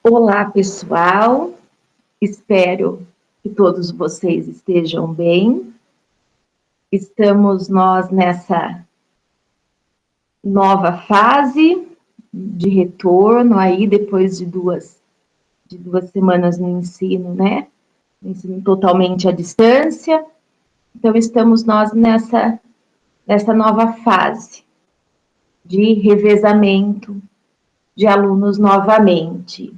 Olá, pessoal. Espero que todos vocês estejam bem. Estamos nós nessa nova fase de retorno aí depois de duas semanas no ensino, né? Ensino totalmente à distância. Então estamos nós nessa nova fase de revezamento de alunos novamente.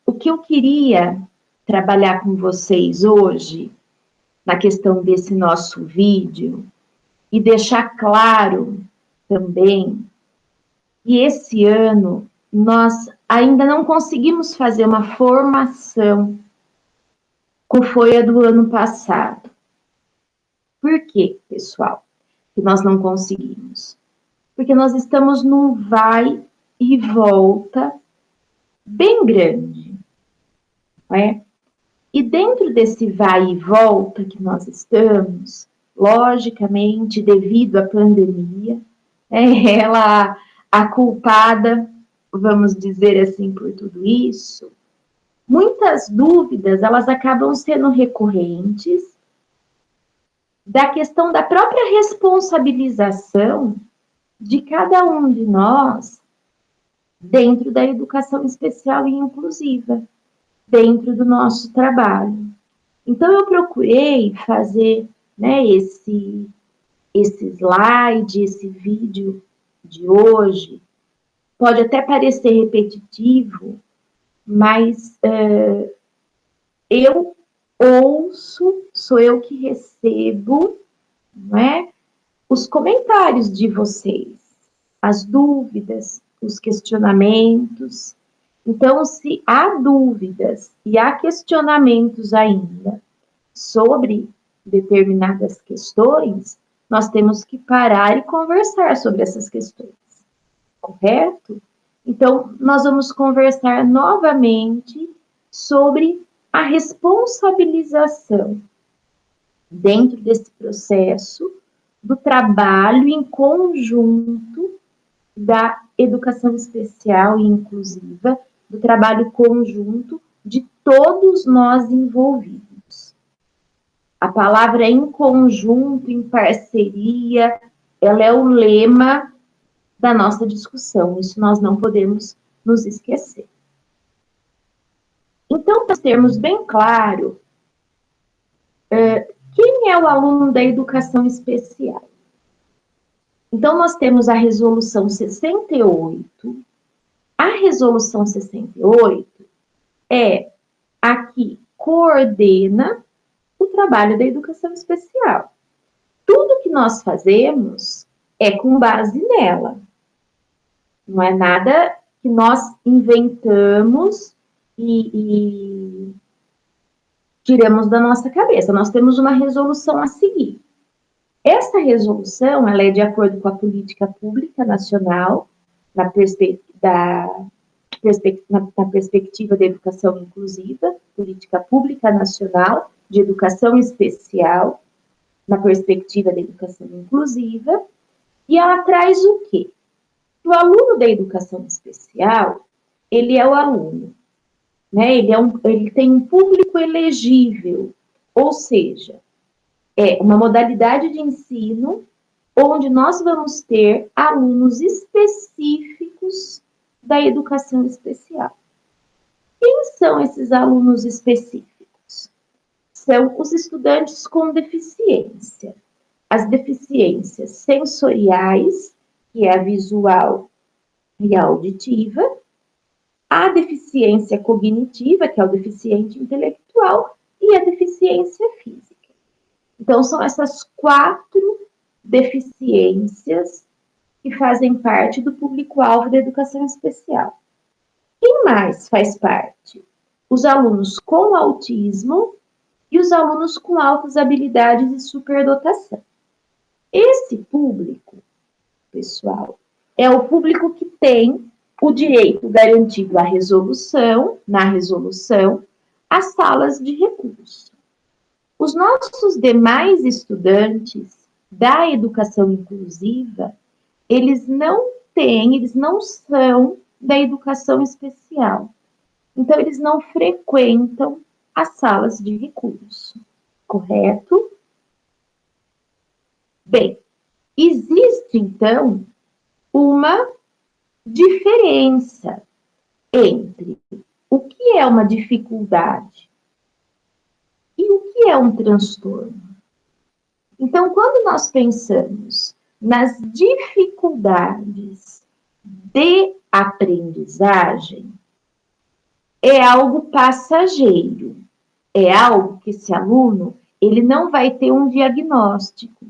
O que eu queria trabalhar com vocês hoje, na questão desse nosso vídeo, e deixar claro também que esse ano nós ainda não conseguimos fazer uma formação como foi a do ano passado. Por quê, pessoal, que nós não conseguimos? Porque nós estamos num vai e volta bem grande, não é? E dentro desse vai e volta que nós estamos, logicamente, devido à pandemia, é ela a culpada, vamos dizer assim, por tudo isso, muitas dúvidas, elas acabam sendo recorrentes da questão da própria responsabilização de cada um de nós dentro da educação especial e inclusiva, dentro do nosso trabalho. Então, eu procurei fazer, né, esse slide, esse vídeo de hoje. Pode até parecer repetitivo, mas eu ouço, sou eu que recebo, não é, os comentários de vocês, as dúvidas, os questionamentos. Então, se há dúvidas e há questionamentos ainda sobre determinadas questões, nós temos que parar e conversar sobre essas questões, correto? Então, nós vamos conversar novamente sobre a responsabilização dentro desse processo do trabalho em conjunto da educação especial e inclusiva, do trabalho conjunto de todos nós envolvidos. A palavra em conjunto, em parceria, ela é o lema da nossa discussão. Isso nós não podemos nos esquecer. Então, para termos bem claro, quem é o aluno da educação especial? Então, nós temos a resolução 68. A resolução 68 é a que coordena o trabalho da educação especial. Tudo que nós fazemos é com base nela. Não é nada que nós inventamos e tiramos da nossa cabeça. Nós temos uma resolução a seguir. Essa resolução, ela é de acordo com a política pública nacional, na perspectiva da educação inclusiva, política pública nacional de educação especial, na perspectiva da educação inclusiva, e ela traz o quê? O aluno da educação especial, ele é o aluno, né? Ele tem um público elegível, ou seja, é uma modalidade de ensino onde nós vamos ter alunos específicos da educação especial. Quem são esses alunos específicos? São os estudantes com deficiência. As deficiências sensoriais, que é a visual e a auditiva, a deficiência cognitiva, que é o deficiente intelectual, e a deficiência física. Então, são essas 4 deficiências que fazem parte do público-alvo da educação especial. Quem mais faz parte? Os alunos com autismo e os alunos com altas habilidades e superdotação. Esse público, pessoal, é o público que tem o direito garantido na resolução, às salas de recurso. Os nossos demais estudantes da educação inclusiva, eles não são da educação especial. Então, eles não frequentam as salas de recurso, correto? Bem, existe, então, uma diferença entre o que é uma dificuldade e o que é um transtorno. Então, quando nós pensamos nas dificuldades de aprendizagem, é algo passageiro, é algo que esse aluno ele não vai ter um diagnóstico,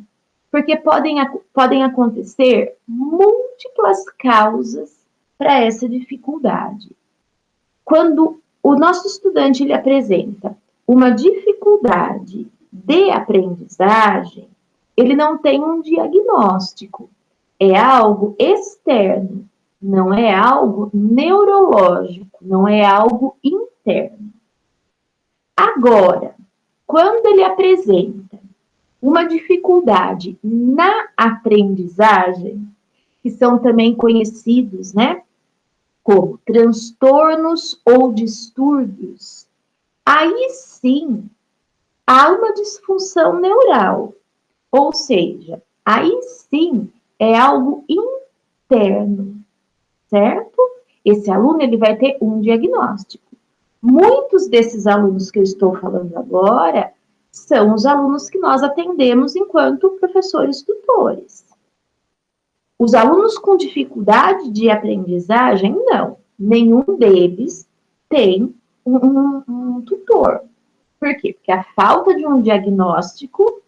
porque podem acontecer múltiplas causas para essa dificuldade. Quando o nosso estudante ele apresenta uma dificuldade de aprendizagem, ele não tem um diagnóstico, é algo externo, não é algo neurológico, não é algo interno. Agora, quando ele apresenta uma dificuldade na aprendizagem, que são também conhecidos, né, como transtornos ou distúrbios, aí sim há uma disfunção neural, ou seja, aí sim é algo interno, certo? Esse aluno ele vai ter um diagnóstico. Muitos desses alunos que eu estou falando agora são os alunos que nós atendemos enquanto professores tutores. Os alunos com dificuldade de aprendizagem, não. Nenhum deles tem um tutor. Por quê? Porque a falta de um diagnóstico,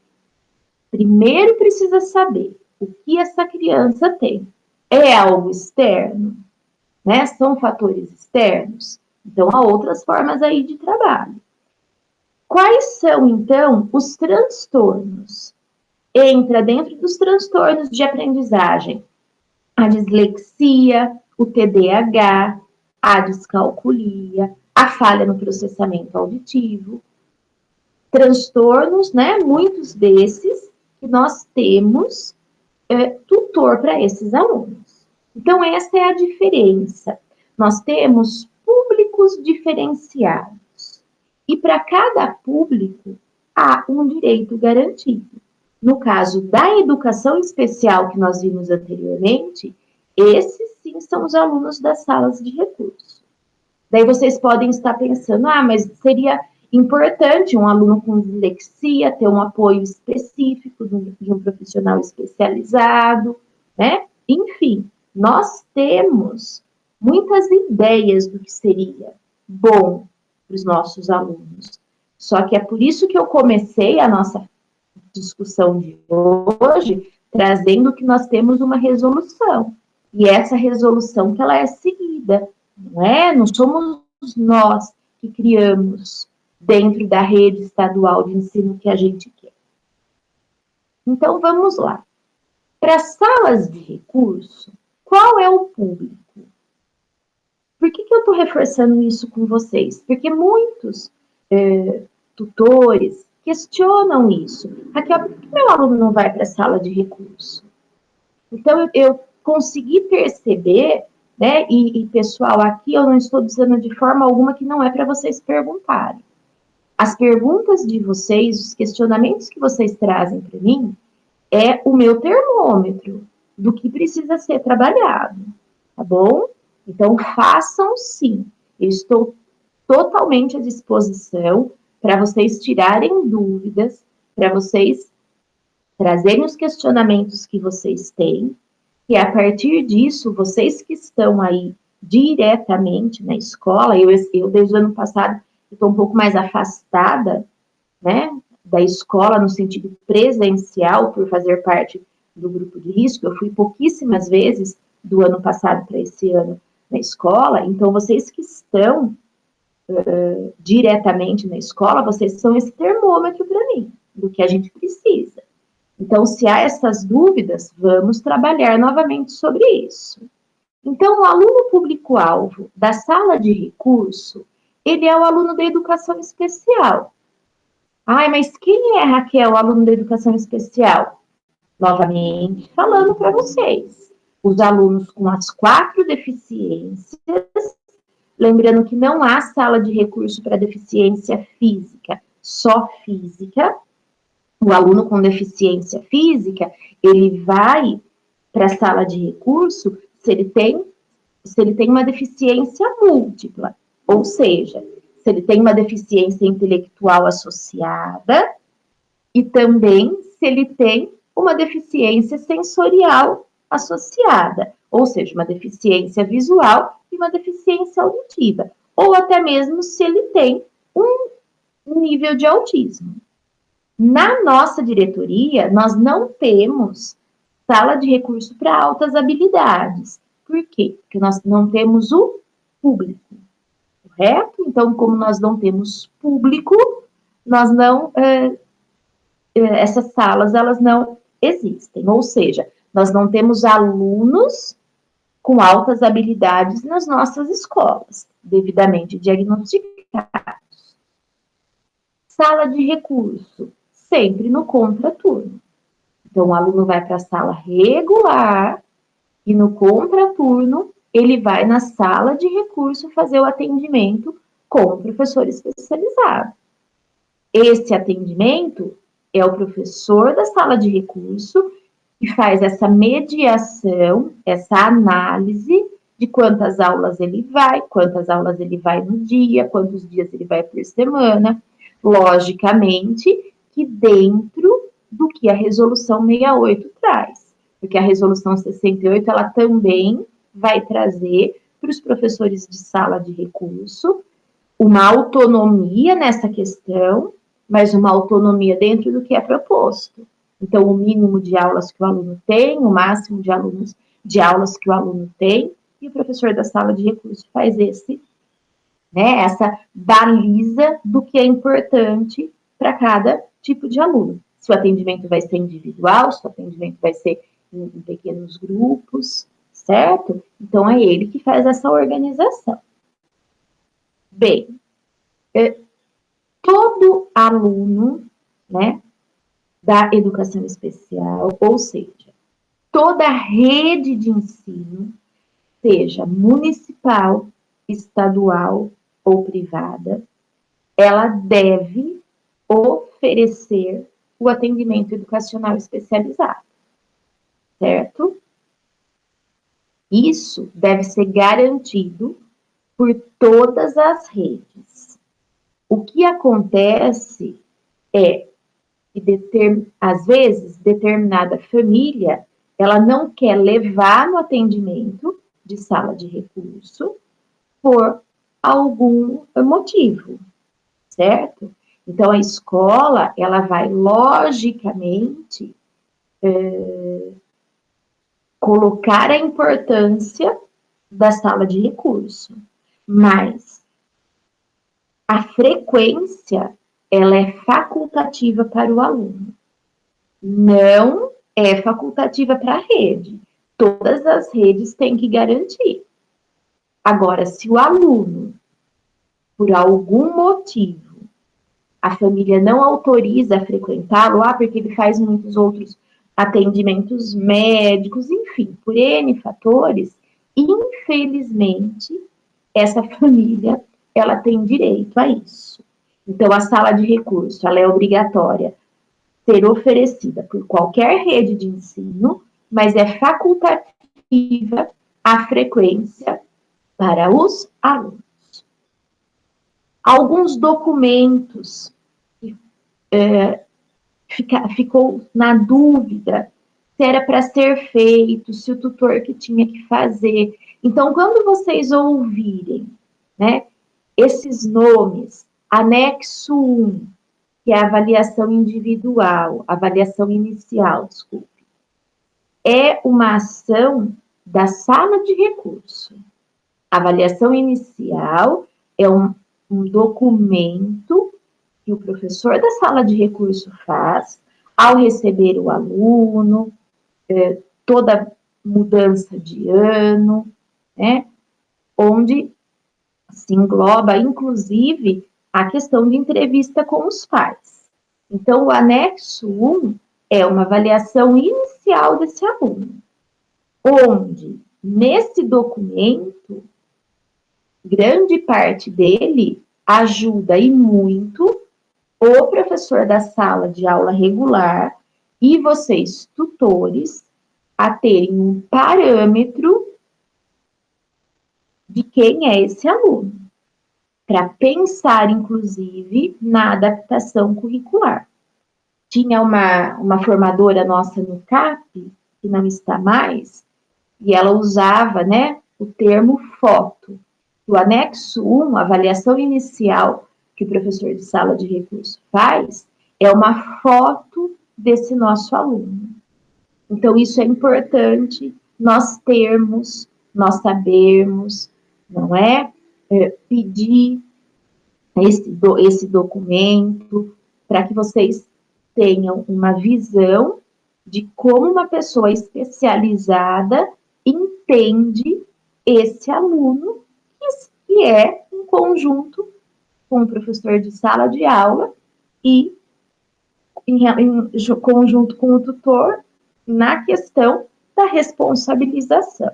primeiro precisa saber o que essa criança tem. É algo externo? Né? São fatores externos? Então, há outras formas aí de trabalho. Quais são, então, os transtornos? Entra dentro dos transtornos de aprendizagem a dislexia, o TDAH, a descalculia, a falha no processamento auditivo. Transtornos, né? Muitos desses que nós temos tutor para esses alunos. Então, essa é a diferença. Nós temos públicos diferenciados. E para cada público, há um direito garantido. No caso da educação especial que nós vimos anteriormente, esses sim são os alunos das salas de recurso. Daí vocês podem estar pensando, mas seria importante um aluno com dislexia ter um apoio específico de um profissional especializado, né? Enfim, nós temos muitas ideias do que seria bom para os nossos alunos. Só que é por isso que eu comecei a nossa discussão de hoje trazendo que nós temos uma resolução. E essa resolução que ela é seguida, não é? Não somos nós que criamos dentro da rede estadual de ensino que a gente quer. Então, vamos lá. Para salas de recurso, qual é o público? Por que eu estou reforçando isso com vocês? Porque muitos tutores questionam isso. Raquel, por que meu aluno não vai para a sala de recurso? Então, eu consegui perceber, né, e pessoal, aqui eu não estou dizendo de forma alguma que não é para vocês perguntarem. As perguntas de vocês, os questionamentos que vocês trazem para mim, é o meu termômetro do que precisa ser trabalhado, tá bom? Então, façam sim. Eu estou totalmente à disposição para vocês tirarem dúvidas, para vocês trazerem os questionamentos que vocês têm, e a partir disso, vocês que estão aí diretamente na escola, eu desde o ano passado estou um pouco mais afastada, né, da escola no sentido presencial, por fazer parte do grupo de risco, eu fui pouquíssimas vezes do ano passado para esse ano na escola, então vocês que estão diretamente na escola, vocês são esse termômetro para mim, do que a gente precisa. Então, se há essas dúvidas, vamos trabalhar novamente sobre isso. Então, o aluno público-alvo da sala de recurso, ele é o aluno da educação especial. Mas quem é, Raquel, o aluno da educação especial? Novamente, falando para vocês. os alunos com as 4 deficiências, lembrando que não há sala de recurso para deficiência física, só física. O aluno com deficiência física, ele vai para a sala de recurso se ele tem uma deficiência múltipla, ou seja, se ele tem uma deficiência intelectual associada e também se ele tem uma deficiência sensorial associada, ou seja, uma deficiência visual e uma deficiência auditiva, ou até mesmo se ele tem um nível de autismo. Na nossa diretoria, nós não temos sala de recurso para altas habilidades. Por quê? Porque nós não temos o público, correto? Então, como nós não temos público, nós não... essas salas, elas não existem. Ou seja, nós não temos alunos com altas habilidades nas nossas escolas, devidamente diagnosticados. Sala de recurso, sempre no contraturno. Então, o aluno vai para a sala regular e no contraturno ele vai na sala de recurso fazer o atendimento com o professor especializado. Esse atendimento é o professor da sala de recurso que faz essa mediação, essa análise de quantas aulas ele vai no dia, quantos dias ele vai por semana, logicamente que dentro do que a resolução 68 traz, porque a resolução 68, ela também vai trazer para os professores de sala de recurso uma autonomia nessa questão, mas uma autonomia dentro do que é proposto. Então, o mínimo de aulas que o aluno tem, o máximo de aulas que o aluno tem, e o professor da sala de recurso faz essa baliza do que é importante para cada tipo de aluno. Se o atendimento vai ser individual, se o atendimento vai ser em pequenos grupos, certo? Então, é ele que faz essa organização. Bem, todo aluno, da educação especial, ou seja, toda a rede de ensino, seja municipal, estadual ou privada, ela deve oferecer o atendimento educacional especializado, certo? Isso deve ser garantido por todas as redes. O que acontece é que, às vezes, determinada família, ela não quer levar no atendimento de sala de recurso por algum motivo, certo? Então, a escola, ela vai, logicamente, colocar a importância da sala de recurso, mas a frequência, ela é facultativa para o aluno, não é facultativa para a rede. Todas as redes têm que garantir. Agora, se o aluno, por algum motivo, a família não autoriza a frequentá-lo, porque ele faz muitos outros atendimentos médicos, enfim, por N fatores, infelizmente, essa família, ela tem direito a isso. Então, a sala de recurso, ela é obrigatória ser oferecida por qualquer rede de ensino, mas é facultativa a frequência para os alunos. Alguns documentos ficou na dúvida se era para ser feito, se o tutor que tinha que fazer. Então, quando vocês ouvirem, esses nomes, anexo 1, que é a avaliação individual, avaliação inicial, desculpe, é uma ação da sala de recurso. A avaliação inicial é um documento que o professor da sala de recurso faz ao receber o aluno, toda mudança de ano, onde se engloba, inclusive, a questão de entrevista com os pais. Então, o anexo 1 é uma avaliação inicial desse aluno. onde, nesse documento, grande parte dele ajuda e muito o professor da sala de aula regular e vocês, tutores, a terem um parâmetro de quem é esse aluno, para pensar, inclusive, na adaptação curricular. Tinha uma formadora nossa no CAP, que não está mais, e ela usava, né, o termo foto. O anexo 1, a avaliação inicial que o professor de sala de recurso faz, é uma foto desse nosso aluno. Então, isso é importante nós termos, nós sabermos, não é? Pedir esse documento para que vocês tenham uma visão de como uma pessoa especializada entende esse aluno, que é um conjunto com o professor de sala de aula e em conjunto com o tutor na questão da responsabilização.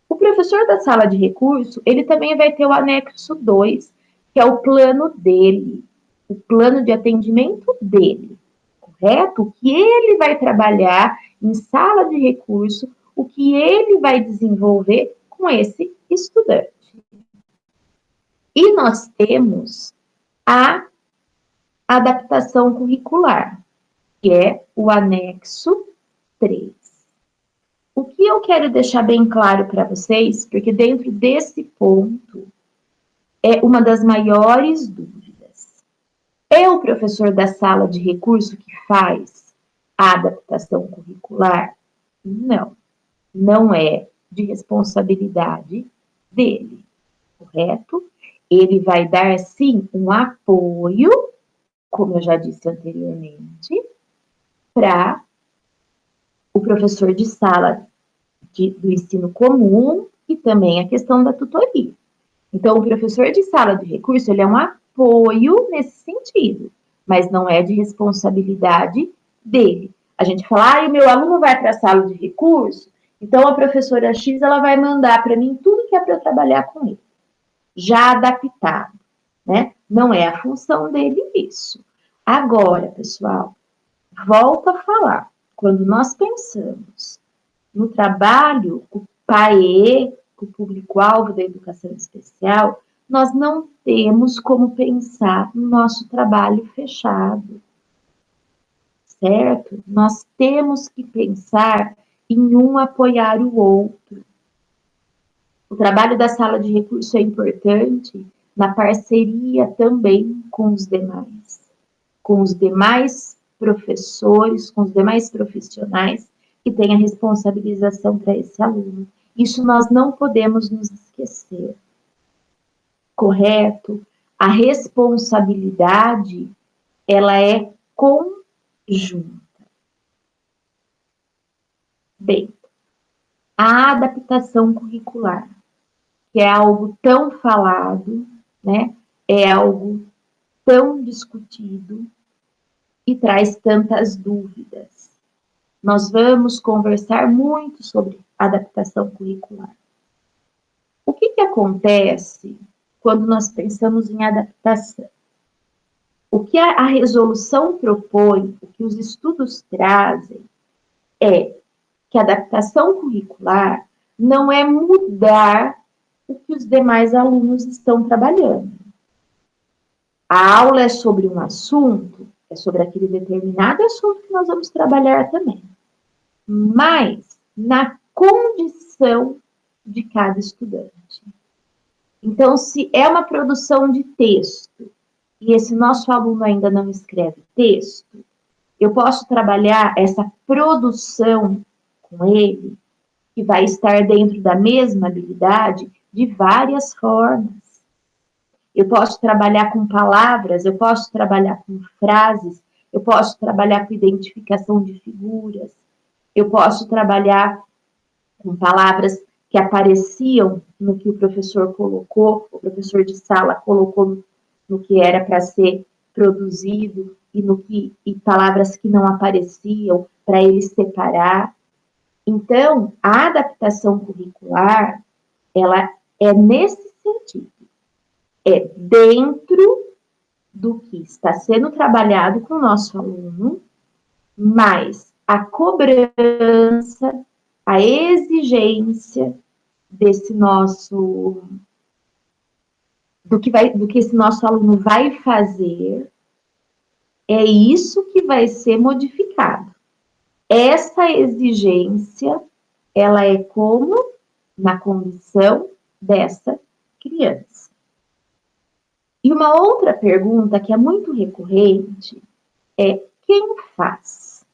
O professor da sala de recurso, ele também vai ter o anexo 2, que é o plano dele, o plano de atendimento dele, correto? O que ele vai trabalhar em sala de recurso, o que ele vai desenvolver com esse estudante. E nós temos a adaptação curricular, que é o anexo 3. O que eu quero deixar bem claro para vocês, porque dentro desse ponto é uma das maiores dúvidas. É o professor da sala de recurso que faz a adaptação curricular? Não, não é de responsabilidade dele, correto? Ele vai dar, sim, um apoio, como eu já disse anteriormente, para o professor de sala do ensino comum e também a questão da tutoria. Então, o professor de sala de recurso, ele é um apoio nesse sentido, mas não é de responsabilidade dele. A gente fala, o meu aluno vai para a sala de recurso, então a professora X, ela vai mandar para mim tudo que é para eu trabalhar com ele, já adaptado, né? Não é a função dele isso. Agora, pessoal, volto a falar, quando nós pensamos no trabalho, o PAE, o público-alvo da educação especial, nós não temos como pensar no nosso trabalho fechado, certo? Nós temos que pensar em um apoiar o outro. O trabalho da sala de recurso é importante na parceria também com os demais professores, com os demais profissionais que têm a responsabilização para esse aluno. Isso nós não podemos nos esquecer, correto? A responsabilidade, ela é conjunta. Bem, a adaptação curricular, que é algo tão falado, né? É algo tão discutido e traz tantas dúvidas. Nós vamos conversar muito sobre adaptação curricular. O que acontece quando nós pensamos em adaptação? O que a resolução propõe, o que os estudos trazem, é que a adaptação curricular não é mudar o que os demais alunos estão trabalhando. A aula é sobre um assunto, é sobre aquele determinado assunto que nós vamos trabalhar também. Mas na condição de cada estudante. Então, se é uma produção de texto e esse nosso aluno ainda não escreve texto, eu posso trabalhar essa produção com ele, que vai estar dentro da mesma habilidade, de várias formas. Eu posso trabalhar com palavras, eu posso trabalhar com frases, eu posso trabalhar com identificação de figuras, eu posso trabalhar com palavras que apareciam no que o professor colocou, o professor de sala colocou no que era para ser produzido e palavras que não apareciam para ele separar. Então, a adaptação curricular, ela é nesse sentido. É dentro do que está sendo trabalhado com o nosso aluno, mas a cobrança, a exigência desse nosso, do que esse nosso aluno vai fazer, é isso que vai ser modificado. Essa exigência, ela é como na condição dessa criança. E uma outra pergunta que é muito recorrente é quem faz?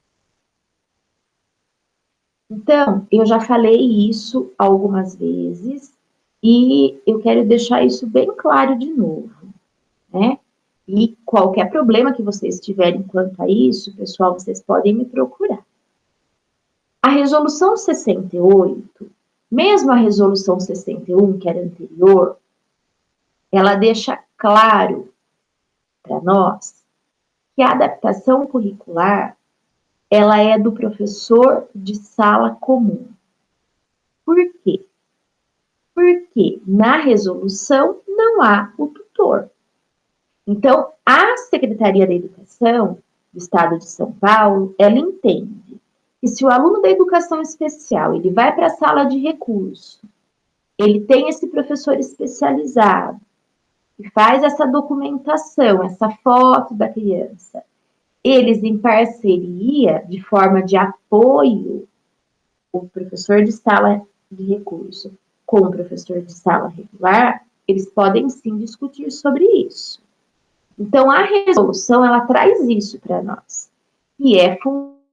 Então, eu já falei isso algumas vezes e eu quero deixar isso bem claro de novo, né? E qualquer problema que vocês tiverem quanto a isso, pessoal, vocês podem me procurar. A resolução 68, mesmo a resolução 61, que era anterior, ela deixa claro para nós que a adaptação curricular, ela é do professor de sala comum. Por quê? Porque na resolução não há o tutor. Então, a Secretaria da Educação do Estado de São Paulo, ela entende que se o aluno da educação especial, ele vai para a sala de recurso, ele tem esse professor especializado, que faz essa documentação, essa foto da criança, eles em parceria, de forma de apoio, o professor de sala de recurso com o professor de sala regular, eles podem sim discutir sobre isso. Então, a resolução, ela traz isso para nós, que é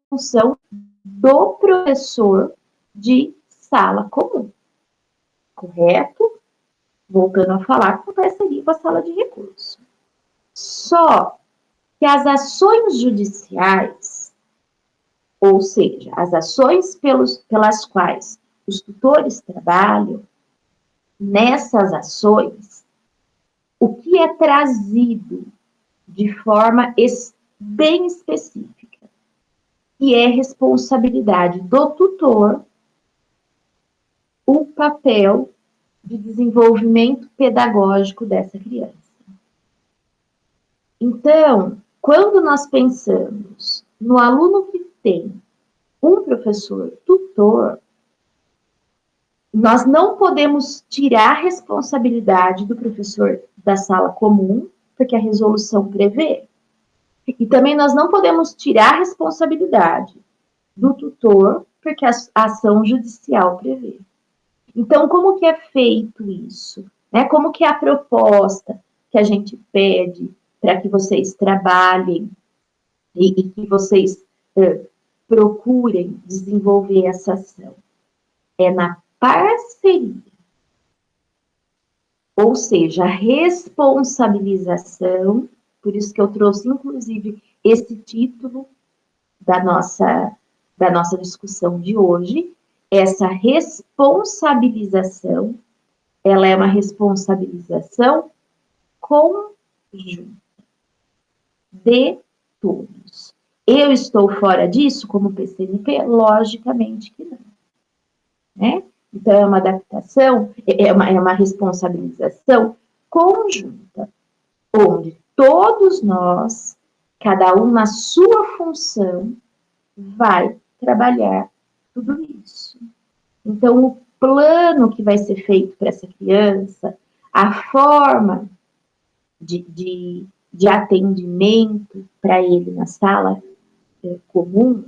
função do professor de sala comum, correto? Voltando a falar, com parceria com a sala de recurso. Só que as ações judiciais, ou seja, as ações pelas quais os tutores trabalham, nessas ações, o que é trazido de forma bem específica, que é responsabilidade do tutor o papel de desenvolvimento pedagógico dessa criança. Então, quando nós pensamos no aluno que tem um professor tutor, nós não podemos tirar a responsabilidade do professor da sala comum, porque a resolução prevê. E também nós não podemos tirar a responsabilidade do tutor, porque a ação judicial prevê. Então, como que é feito isso? Como que é a proposta que a gente pede para que vocês trabalhem e que vocês procurem desenvolver essa ação? É na parceria. Ou seja, a responsabilização, por isso que eu trouxe, inclusive, esse título da nossa discussão de hoje, essa responsabilização, ela é uma responsabilização conjunta de todos. Eu estou fora disso como PCNP? Logicamente que não. Né? Então, é uma adaptação, é uma responsabilização conjunta, onde todos nós, cada um na sua função, vai trabalhar tudo isso. Então, o plano que vai ser feito para essa criança, a forma de atendimento para ele na sala comum,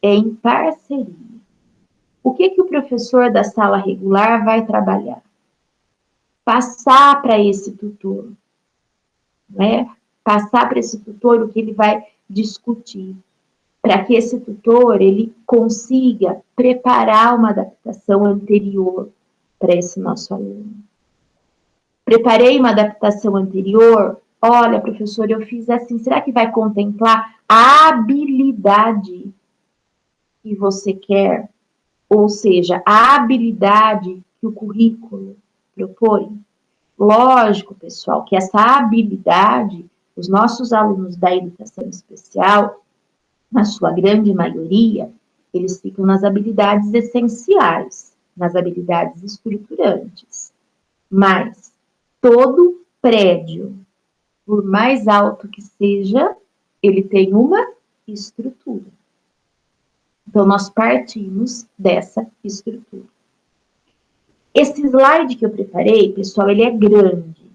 é em parceria. O que o professor da sala regular vai trabalhar? Passar para esse tutor, né? Passar para esse tutor o que ele vai discutir, para que esse tutor ele consiga preparar uma adaptação anterior para esse nosso aluno. Preparei uma adaptação anterior, olha, professor, eu fiz assim, será que vai contemplar a habilidade que você quer? Ou seja, a habilidade que o currículo propõe. Lógico, pessoal, que essa habilidade, os nossos alunos da educação especial, na sua grande maioria, eles ficam nas habilidades essenciais, nas habilidades estruturantes. Mas todo prédio, por mais alto que seja, ele tem uma estrutura. Então, nós partimos dessa estrutura. Esse slide que eu preparei, pessoal, ele é grande.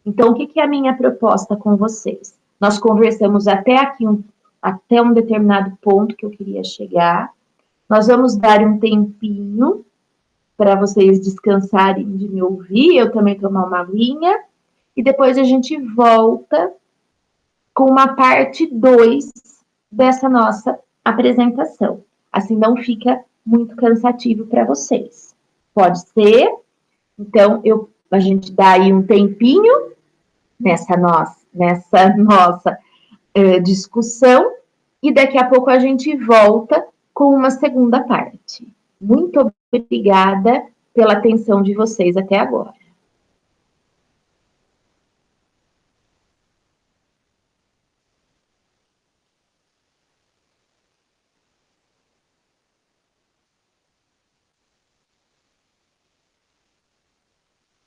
Então, o que é a minha proposta com vocês? Nós conversamos até aqui, até um determinado ponto que eu queria chegar. Nós vamos dar um tempinho para vocês descansarem de me ouvir, eu também tomar uma aguinha, e depois a gente volta com uma parte 2 dessa nossa apresentação. Assim não fica muito cansativo para vocês. Pode ser? Então, a gente dá aí um tempinho nessa nossa discussão, e daqui a pouco a gente volta com uma segunda parte. Muito obrigada pela atenção de vocês até agora.